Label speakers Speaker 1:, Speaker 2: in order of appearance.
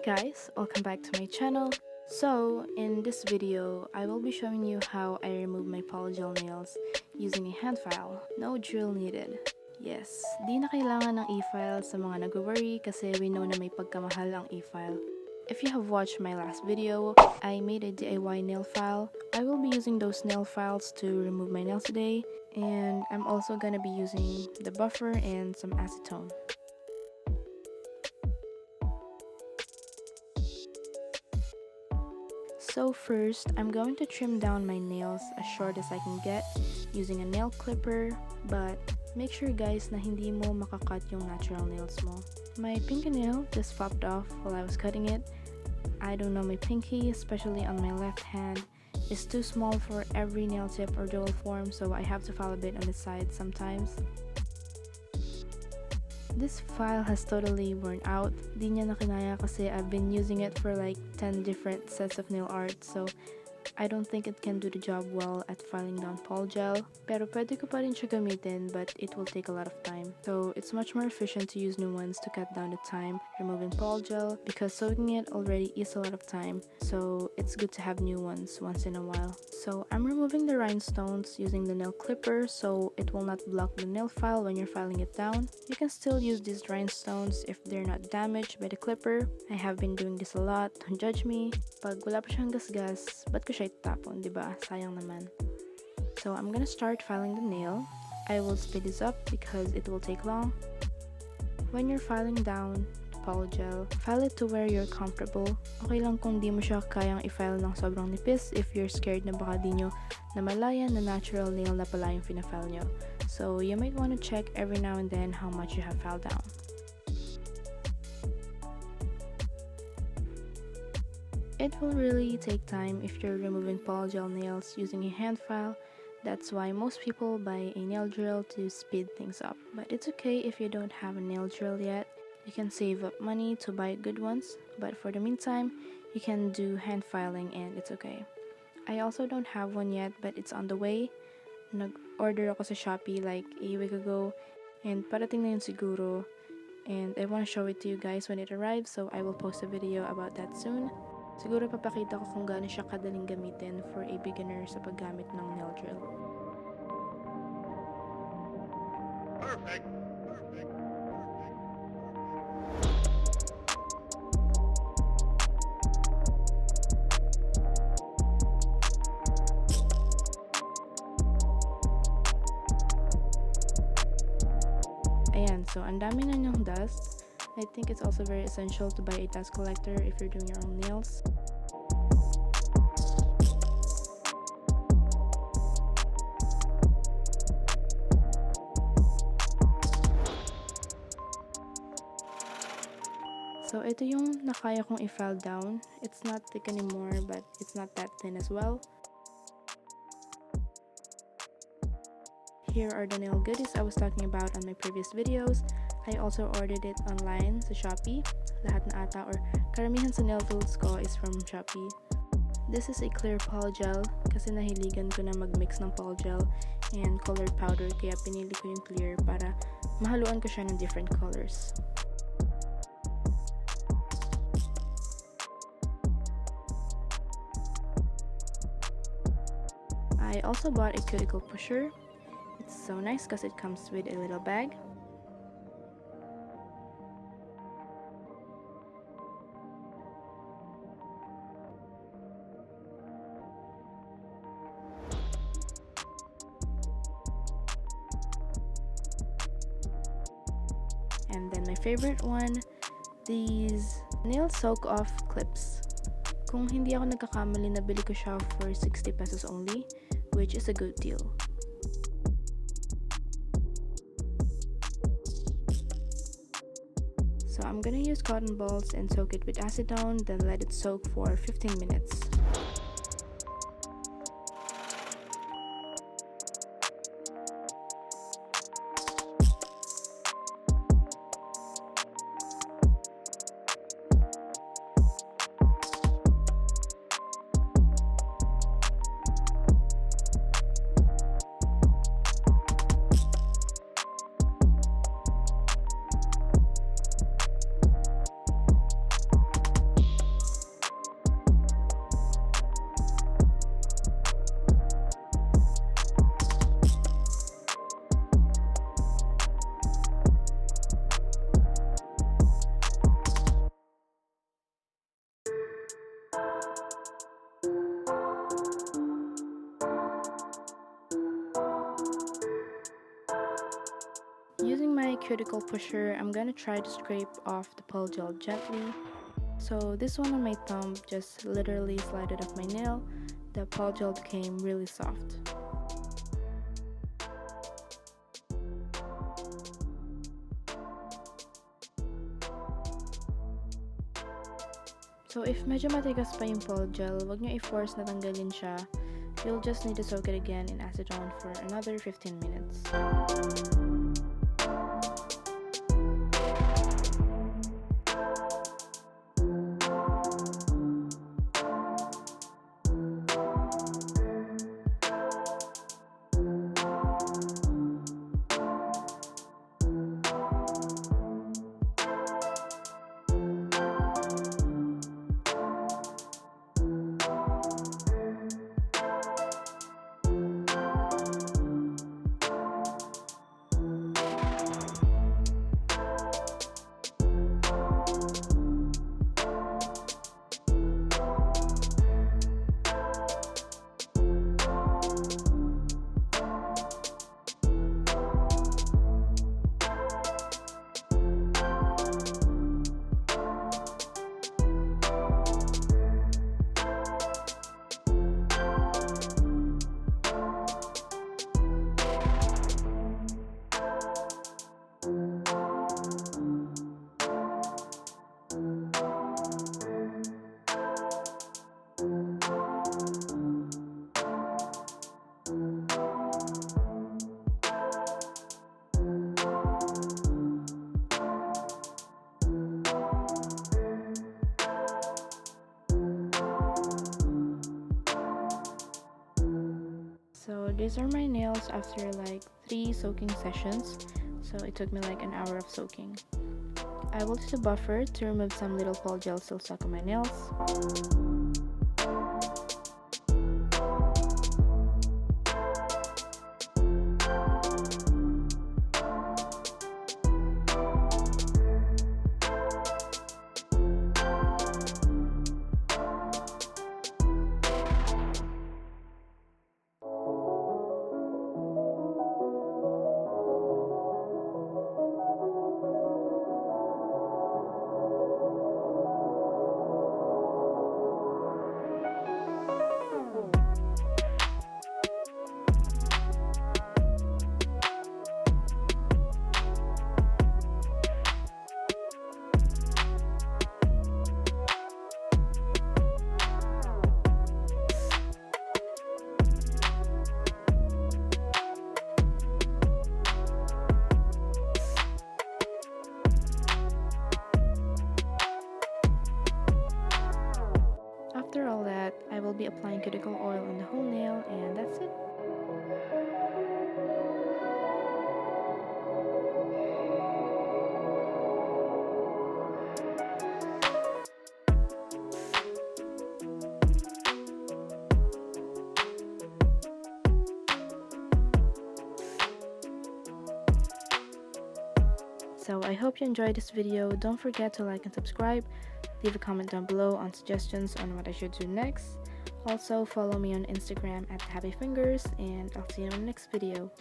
Speaker 1: guys, welcome back to my channel. So, in this video, I will be showing you how I remove my polygel nails using a hand file. No drill needed. Yes, di na kailangan ng e-file sa mga nag-worry kasi we know na may pagkamahal ang e-file. If you have watched my last video, I made a DIY nail file. I will be using those nail files to remove my nails today, and I'm also gonna be using the buffer and some acetone. So first, I'm going to trim down my nails as short as I can get using a nail clipper, but make sure guys na hindi mo makakat yung natural nails mo. My pinky nail just popped off while I was cutting it. I don't know, my pinky, especially on my left hand, is too small for every nail tip or dual form, so I have to file a bit on the side sometimes. This file has totally worn out. Di niya na kinaya kasi I've been using it for like 10 different sets of nail art, so I don't think it can do the job well at filing down polygel. Pero pwede ko pa rin siya gamitin, but it will take a lot of time. So it's much more efficient to use new ones to cut down the time removing polygel, because soaking it already is a lot of time, so it's good to have new ones once in a while. So I'm removing the rhinestones using the nail clipper so it will not block the nail file when you're filing it down. You can still use these rhinestones if they're not damaged by the clipper. I have been doing this a lot, don't judge me. Pag wala pa siyang gasgas, ba't ko siya itapon, diba? Sayang naman. So I'm gonna start filing the nail. I will speed this up because it will take long. When you're filing down polygel, file it to where you're comfortable. Okay lang kung di mo siya kayang i-file ng sobrang nipis if you're scared na baka di nyo namalayan na natural nail na pala yung fina-file nyo. So you might want to check every now and then how much you have filed down. It will really take time if you're removing polygel nails using a hand file. That's why most people buy a nail drill to speed things up. But it's okay if you don't have a nail drill yet. You can save up money to buy good ones, but for the meantime, you can do hand filing and it's okay. I also don't have one yet, but it's on the way. Nag-order ako sa Shopee like a week ago, and parating na yun siguro. And I want to show it to you guys when it arrives, so I will post a video about that soon. Siguro papakita ko kung gaano siya kadaling gamitin for a beginner sa paggamit ng nail drill.
Speaker 2: Perfect.
Speaker 1: Ayan, so ang dami na niyang dust. I think it's also very essential to buy a dust collector if you're doing your own nails. So ito yung nakaya kong i-file down. It's not thick anymore, but it's not that thin as well. Here are the nail goodies I was talking about on my previous videos. I also ordered it online sa Shopee. Lahat na ata or karamihan sa nail tools ko is from Shopee. This is a clear polygel kasi nahiligan ko na mag-mix ng polygel and colored powder, kaya pinili ko yung clear para mahaluan ko siya ng different colors. I also bought a cuticle pusher. It's so nice because it comes with a little bag. And then my favorite one, these nail soak off clips. Kung hindi ako nagkakamali, nabili ko siya for 60 pesos only, which is a good deal. So I'm gonna use cotton balls and soak it with acetone, then let it soak for 15 minutes. cuticle pusher, I'm gonna try to scrape off the polygel gently. So this one on my thumb just literally slided off my nail. The polygel became really soft. So if medyo matigas pa yung polygel, wag nyo i-force na tanggalin siya. You'll just need to soak it again in acetone for another 15 minutes. So these are my nails after like 3 soaking sessions. So it took me like an hour of soaking. I will use a buffer to remove some little polygel still stuck on my nails. After all that, I will be applying cuticle oil on the whole nail, and that's it. So I hope you enjoyed this video. Don't forget to like and subscribe. Leave a comment down below on suggestions on what I should do next. Also follow me on Instagram at happyfingers, and I'll see you in the next video.